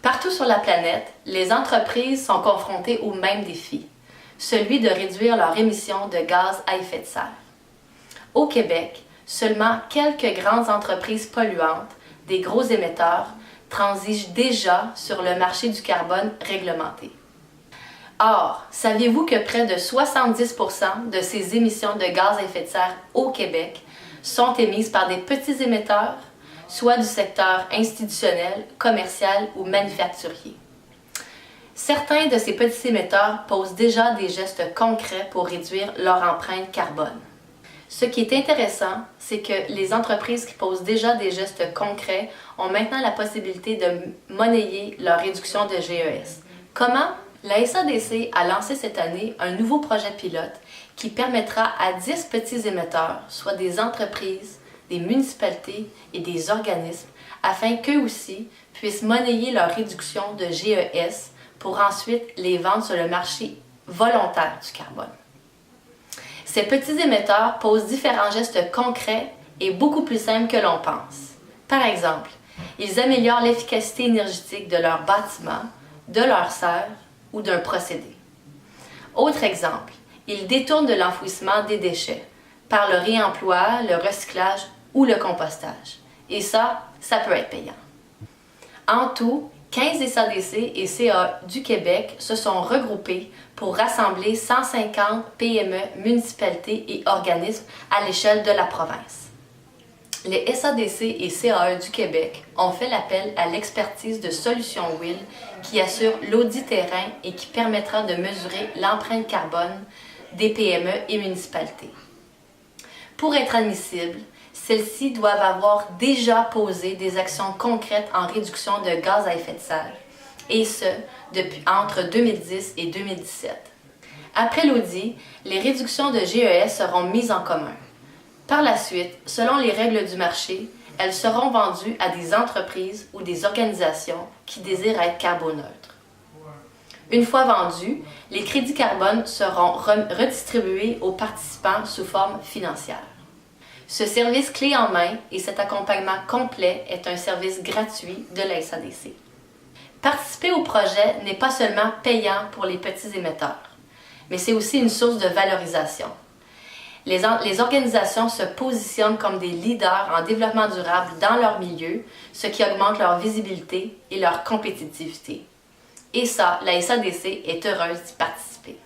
Partout sur la planète, les entreprises sont confrontées au même défi, celui de réduire leurs émissions de gaz à effet de serre. Au Québec, seulement quelques grandes entreprises polluantes, des gros émetteurs, transigent déjà sur le marché du carbone réglementé. Or, saviez-vous que près de 70% de ces émissions de gaz à effet de serre au Québec sont émises par des petits émetteurs, soit du secteur institutionnel, commercial ou manufacturier? Certains de ces petits émetteurs posent déjà des gestes concrets pour réduire leur empreinte carbone. Ce qui est intéressant, c'est que les entreprises qui posent déjà des gestes concrets ont maintenant la possibilité de monnayer leur réduction de GES. Comment? La SADC a lancé cette année un nouveau projet pilote qui permettra à 10 petits émetteurs, soit des entreprises, des municipalités et des organismes, afin qu'eux aussi puissent monnayer leur réduction de GES pour ensuite les vendre sur le marché volontaire du carbone. Ces petits émetteurs posent différents gestes concrets et beaucoup plus simples que l'on pense. Par exemple, ils améliorent l'efficacité énergétique de leurs bâtiments, de leurs serres ou d'un procédé. Autre exemple, ils détournent de l'enfouissement des déchets par le réemploi, le recyclage ou le compostage. Et ça peut être payant. En tout, 15 SADC et CA du Québec se sont regroupés pour rassembler 150 PME, municipalités et organismes à l'échelle de la province. Les SADC et CAE du Québec ont fait l'appel à l'expertise de Solutions WIL qui assure l'audit terrain et qui permettra de mesurer l'empreinte carbone des PME et municipalités. Pour être admissibles, celles-ci doivent avoir déjà posé des actions concrètes en réduction de gaz à effet de serre, et ce, entre 2010 et 2017. Après l'audit, les réductions de GES seront mises en commun. Par la suite, selon les règles du marché, elles seront vendues à des entreprises ou des organisations qui désirent être carboneutres. Une fois vendus, les crédits carbone seront redistribués aux participants sous forme financière. Ce service clé en main et cet accompagnement complet est un service gratuit de la SADC. Participer au projet n'est pas seulement payant pour les petits émetteurs, mais c'est aussi une source de valorisation. Les organisations se positionnent comme des leaders en développement durable dans leur milieu, ce qui augmente leur visibilité et leur compétitivité. Et ça, la SADC est heureuse d'y participer.